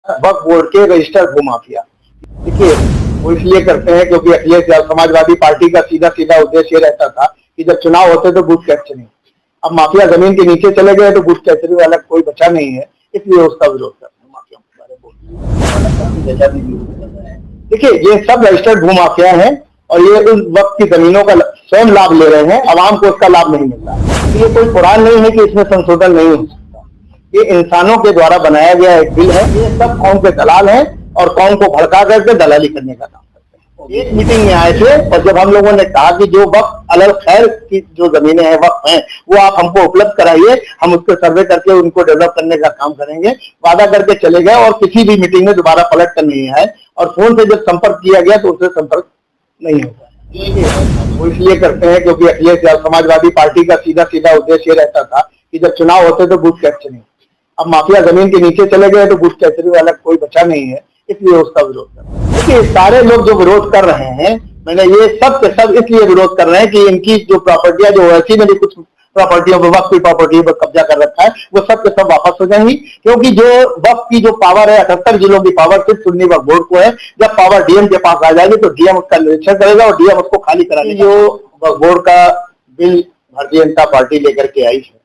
वक्फ board के registered भूमाफिया। देखिए, वो इसलिए करते हैं क्योंकि अखिलेश यादव समाजवादी पार्टी का सीधा सीधा उद्देश्य ये रहता था कि जब चुनाव होते तो बूथ कैप्चरिंग। अब माफिया जमीन के नीचे चले गए तो बूथ कैप्चरिंग वाला कोई बचा नहीं है, इसलिए उसका विरोध करते हैं माफिया के बारे में। देखिए, ये सब रजिस्टर्ड भूमाफिया हैं और ये उस वक्त की जमीनों का स्वयं लाभ ले रहे हैं, आवाम को उसका लाभ नहीं मिल रहा। ये कोई कुरान नहीं है कि इसमें संशोधन नहीं हो सकता। ये इंसानों के द्वारा बनाया गया एक बिल है। ये सब कौम के दलाल हैं और कौम को भड़का करके दलाली करने का काम करते हैं। एक मीटिंग में आए थे और जब हम लोगों ने कहा कि जो वक्फ अलग खैर की जो जमीनें हैं, वक्फ हैं, वो आप हमको उपलब्ध कराइए, हम उसके सर्वे करके उनको डेवलप करने का काम करेंगे, वादा करके चले गए और किसी भी मीटिंग में दोबारा पलट कर नहीं आए। और फोन से जब संपर्क किया गया तो उससे संपर्क नहीं होगा। वो इसलिए करते हैं क्योंकि अखिलेश यादव समाजवादी पार्टी का सीधा सीधा उद्देश्य ये रहता था कि जब चुनाव होते तो बूथ कैप्चरिंग। अब माफिया जमीन के नीचे चले गए तो बूथ कैप्चरिंग वाला कोई बचा नहीं है, इसलिए उसका विरोध कर रहे हैं। देखिए, सारे लोग जो विरोध कर रहे हैं, मैंने ये सब के सब इसलिए विरोध कर रहे हैं कि इनकी जो प्रॉपर्टियां जो ऐसी में भी कुछ प्रॉपर्टियों पर वक्फ की प्रॉपर्टी पर कब्जा कर रखा है, वो सब के सब वापस हो जाएंगी। क्योंकि जो वक्फ की जो पावर है, 78 जिलों की पावर सिर्फ सुन्नी वक्फ बोर्ड को है। जब पावर डीएम के पास आ जाएगी तो डीएम उसका निरीक्षण करेगा और डीएम उसको खाली करा देगा। जो वक्फ बोर्ड का बिल भारतीय जनता पार्टी लेकर के आई है,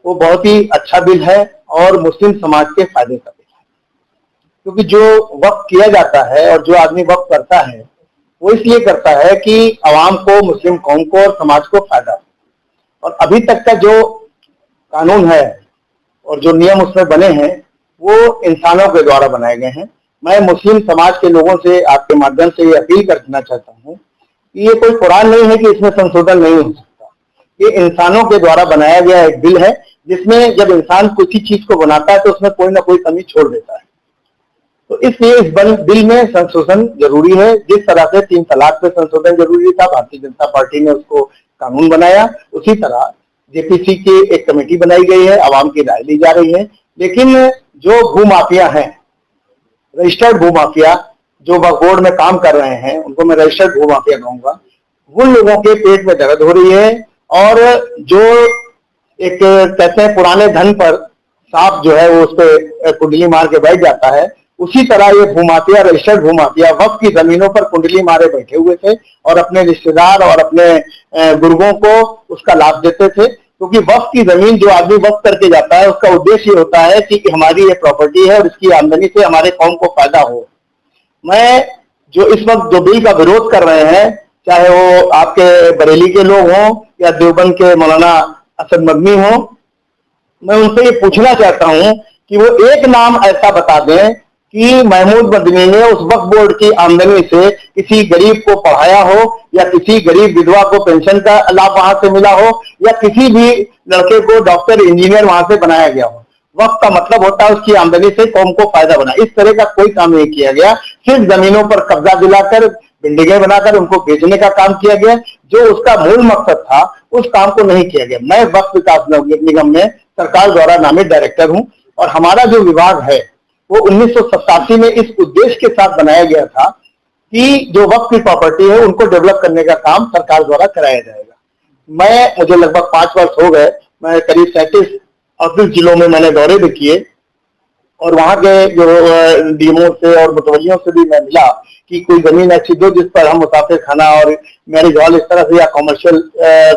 वो बहुत ही अच्छा बिल है और मुस्लिम समाज के फायदे का बिल है। क्योंकि जो वक्फ किया जाता है और जो आदमी वक्फ करता है, वो इसलिए करता है कि आवाम को, मुस्लिम कौम को और समाज को फायदा हो। और अभी तक का जो कानून है और जो नियम उसमें बने हैं, वो इंसानों के द्वारा बनाए गए हैं। मैं मुस्लिम समाज के लोगों से आपके माध्यम से ये अपील करना चाहता हूँ कि ये कोई कुरान नहीं है कि इसमें संशोधन नहीं हो सकता। ये इंसानों के द्वारा बनाया गया एक बिल है, जिसमें जब इंसान किसी चीज को बनाता है तो उसमें कोई ना कोई कमी छोड़ देता है। तो इसलिए इस बिल में संशोधन जरूरी है। जिस तरह से 3 तलाक पे संशोधन जरूरी था, भारतीय जनता पार्टी ने उसको कानून बनाया, उसी तरह जेपीसी की एक कमेटी बनाई गई है, आवाम की राय ली जा रही है। लेकिन जो भूमाफिया हैं, रजिस्टर्ड भूमाफिया जो वक्फ बोर्ड में काम कर रहे हैं, उनको मैं रजिस्टर्ड भूमाफिया कहूंगा, उन लोगों के पेट में दर्द हो रही है। और जो एक कहते हैं पुराने धन पर सांप जो है वो उस पर कुंडली मार के बैठ जाता है, उसी तरह ये भूमाफिया, रजिस्टर्ड भूमाफिया वक्फ की जमीनों पर कुंडली मारे बैठे हुए थे और अपने रिश्तेदार और अपने बुजुर्गों को उसका लाभ देते थे। क्योंकि वक्फ की जमीन जो आदमी वक्फ करके जाता है, उसका उद्देश्य ये होता है कि हमारी ये प्रॉपर्टी है और इसकी आमदनी से हमारे कौम को फायदा हो। मैं जो इस वक्त जो बिल का विरोध कर रहे हैं, चाहे वो आपके बरेली के लोग हों या देवबंद के मौलाना असद मदनी हो, मैं उनसे ये पूछना चाहता हूं कि वो एक नाम ऐसा बता दें कि महमूद मदनी ने उस वक्फ बोर्ड की आमदनी से किसी गरीब को पढ़ाया हो, या किसी गरीब विधवा को पेंशन का लाभ वहां से मिला हो, या किसी भी लड़के को डॉक्टर इंजीनियर वहां से बनाया गया हो। वक्फ का मतलब होता है उसकी आमदनी से कौम को फायदा बना। इस तरह का कोई काम नहीं किया गया। सिर्फ जमीनों पर कब्जा दिलाकर, बिल्डिंगें बनाकर उनको बेचने का काम किया गया। जो उसका मूल मकसद था, उस काम को नहीं किया गया। मैं वक्फ विकास निगम में सरकार द्वारा नामित डायरेक्टर हूं और हमारा जो विभाग है वो 1987 में इस उद्देश्य के साथ बनाया गया था कि जो वक्फ की प्रॉपर्टी है उनको डेवलप करने का काम सरकार द्वारा कराया जाएगा। मुझे लगभग 5 वर्ष हो गए। मैं करीब 37-38 जिलों में मैंने दौरे भी किए और वहां के जो डीएमओ से और मुतवल्लियों से भी मैं मिला कि कोई जमीन ऐसी दो जिस पर हम मुसाफिर खाना और मैरिज हॉल इस तरह से या कॉमर्शियल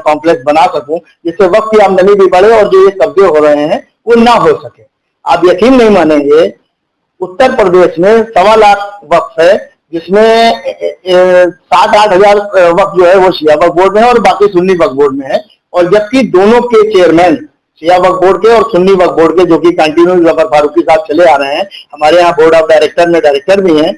कॉम्प्लेक्स बना सकूं, जिससे वक्त की आमदनी भी बढ़े और जो ये कब्जे हो रहे हैं वो ना हो सके। आप यकीन नहीं मानेंगे, उत्तर प्रदेश में 1.25 लाख वक्फ है, जिसमें 7-8 हजार वक्फ जो है वो शिया वक्फ बोर्ड में है और बाकी सुन्नी वक्फ बोर्ड में है। और जबकि दोनों के चेयरमैन शिया वक्फ बोर्ड के और सुन्नी वक्फ बोर्ड के, जो कि कंटिन्यू जफर फारूकी साहब चले आ रहे हैं, हमारे यहाँ बोर्ड ऑफ डायरेक्टर में डायरेक्टर भी हैं,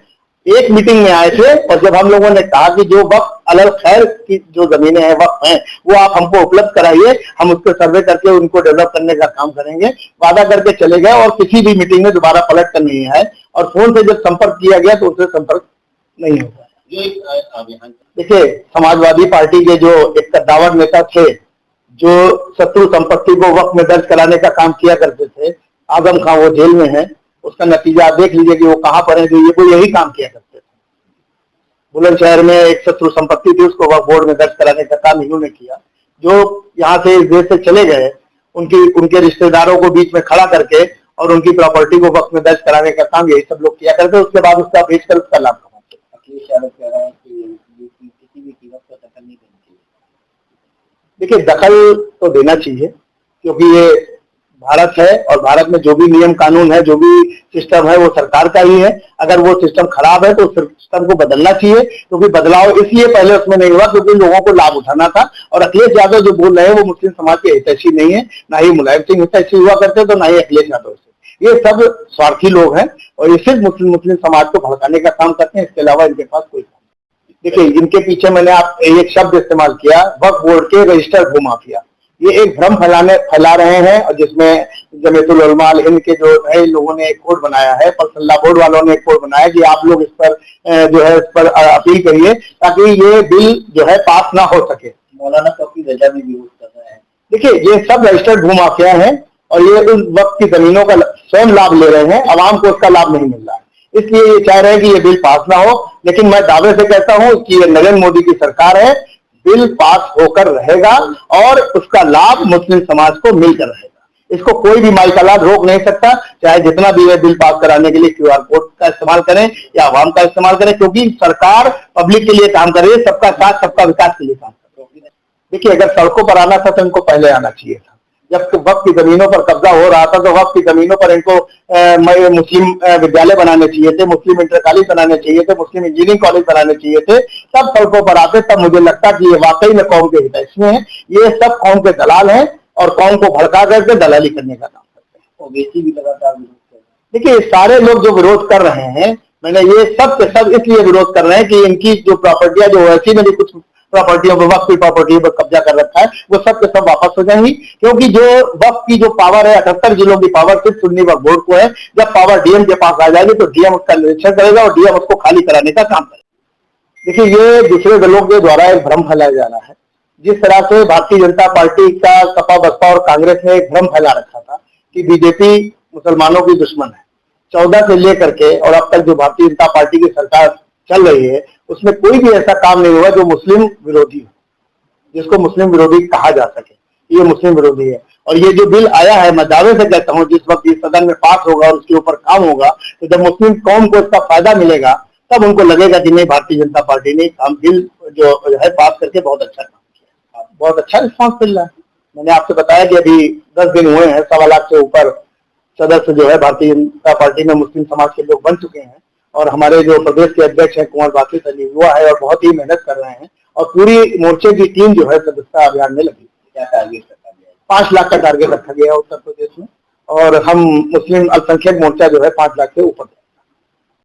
एक मीटिंग में आए थे। और जब हम लोगों ने कहा कि जो वक्फ अलग खैर की जो जमीनें हैं, वक्फ हैं, वो आप हमको उपलब्ध कराइए, हम उसको सर्वे करके उनको डेवलप करने का काम करेंगे, वादा करके चले गए और किसी भी मीटिंग में दोबारा पलट कर नहीं आए। और फोन से जब संपर्क किया गया तो उससे संपर्क नहीं होगा। देखिए, समाजवादी पार्टी के जो एक कद्दावर नेता थे, जो शत्रु संपत्ति को वक्त में दर्ज कराने का काम किया करते थे, आजम खां, वो जेल में है। उसका नतीजा आप देख लीजिए कि वो कहां पर है। जो ये वो यही काम किया करते थे। बुलंदशहर में एक शत्रु संपत्ति थी, उसको वक्फ बोर्ड में दर्ज कराने का काम इन्होंने किया। जो यहाँ से इस देश से चले गए, उनके रिश्तेदारों को बीच में खड़ा करके और उनकी प्रॉपर्टी को वक्त में दर्ज कराने का काम यही सब लोग किया करते, उसके बाद उसका बेचकर उसका लाभ कमाते। अखिलेश यादव कह रहा है कि किसी भी कीमत पर दखल नहीं देनी चाहिए। देखिए, दखल तो देना चाहिए, क्योंकि ये भारत है और भारत में जो भी नियम कानून है, जो भी सिस्टम है, वो सरकार का ही है। अगर वो सिस्टम खराब है तो सिस्टम को बदलना चाहिए, क्योंकि बदलाव इसलिए पहले उसमें नहीं हुआ क्योंकि लोगों को लाभ उठाना था। और अखिलेश यादव जो बोल रहे हैं वो मुस्लिम समाज के हितैषी नहीं है, ना ही मुलायम सिंह हितैषी हुआ करते, तो ना ही अखिलेश यादव से। ये सब स्वार्थी लोग हैं और ये सिर्फ मुस्लिम समाज को भड़काने का काम करते हैं, इसके अलावा इनके पास कोई काम नहीं। देखिए, इनके पीछे मैंने आप एक शब्द इस्तेमाल किया, वक्फ बोर्ड के रजिस्टर्ड भूमाफिया। ये एक भ्रम फैला रहे हैं, और जिसमें जमीयतुल उलमा अल हिंद के जो है लोगों ने एक कोड बनाया है, पर्सनल लॉ बोर्ड वालों ने एक कोड बनाया कि आप लोग इस पर जो है इस पर अपील करिए ताकि ये बिल जो है पास ना हो सके। मौलाना तौकीर रजा भी विरोध कर रहे हैं। देखिए, ये सब रजिस्टर्ड भूमाफिया हैं और ये उन वक्त की जमीनों का स्वयं लाभ ले रहे हैं, आवाम को उसका लाभ नहीं मिल रहा है, इसलिए ये चाह रहे हैं कि ये बिल पास ना हो। लेकिन मैं दावे से कहता हूं कि ये नरेंद्र मोदी की सरकार है, बिल पास होकर रहेगा और उसका लाभ मुस्लिम समाज को मिलकर रहेगा। इसको कोई भी माइकलाद रोक नहीं सकता, चाहे जितना भी बिल पास कराने के लिए QR कोड का इस्तेमाल करें या आवाम का इस्तेमाल करें, क्योंकि सरकार पब्लिक के लिए काम कर रही है, सबका साथ सबका विकास के लिए काम कर रही है। देखिए, अगर सड़कों पर आना था तो इनको पहले आना चाहिए था। जब वक्त की जमीनों पर कब्जा हो रहा था तो वक्त की जमीनों पर इनको मुस्लिम विद्यालय बनाने चाहिए थे, मुस्लिम इंटर कॉलेज बनाने चाहिए थे, मुस्लिम इंजीनियरिंग कॉलेज बनाने चाहिए थे। तब सड़कों पर आते, तब मुझे लगता कि ये वाकई में कौम के हितैषी हैं। ये सब कौम के दलाल हैं और कौम को भड़का करके दलाली करने का काम करते हैं। ओवैसी भी लगातार विरोध कर रहे हैं। देखिए, सारे लोग जो विरोध कर रहे हैं, मैंने ये सब के सब इसलिए विरोध कर रहे हैं कि इनकी जो प्रॉपर्टियां, जो ओवैसी ने भी कुछ प्रॉपर्टियों पर, वक्त की प्रॉपर्टी पर कब्जा कर रखा है, वो सब के सब वापस हो जाएंगी। क्योंकि जो वक्त की जो पावर है, 78 जिलों की पावर सिर्फ सुन्नी वक्फ बोर्ड को है। जब पावर डीएम के पास आ जाएगी तो डीएम उसका निरीक्षण करेगा और डीएम उसको खाली कराने का काम करेगा। देखिए, ये दूसरे दलों के द्वारा एक भ्रम फैलाया जा रहा है। जिस तरह से भारतीय जनता पार्टी का सपा बसपा और कांग्रेस ने एक भ्रम फैला रखा था कि बीजेपी मुसलमानों की दुश्मन है, 14 से लेकर के और अब तक जो भारतीय जनता पार्टी की सरकार चल रही है, उसमें कोई भी ऐसा काम नहीं हुआ जो मुस्लिम विरोधी हो, जिसको मुस्लिम विरोधी कहा जा सके। ये मुस्लिम विरोधी है। और ये जो बिल आया है, मैं दावे से कहता हूं जिस वक्त ये सदन में पास होगा और उसके ऊपर काम होगा, तो जब मुस्लिम कौम को इसका फायदा मिलेगा तब उनको लगेगा कि नहीं, भारतीय जनता पार्टी ने काम बिल जो है पास करके बहुत अच्छा काम किया। बहुत अच्छा रिस्पॉन्स मिल रहा है। मैंने आपसे बताया कि अभी 10 दिन हुए हैं, 1.25 लाख से ऊपर सदस्य जो है भारतीय जनता पार्टी में मुस्लिम समाज के लोग बन चुके हैं। और हमारे जो प्रदेश के अध्यक्ष हैं कुंवर बासित अली, युवा है और बहुत ही मेहनत कर रहे हैं, और पूरी मोर्चे की टीम जो है सदस्यता अभियान में लगी। क्या टारगेट रखा गया है? 5 लाख का टारगेट रखा गया है उत्तर प्रदेश में, और हम मुस्लिम अल्पसंख्यक मोर्चा जो है 5 लाख से ऊपर।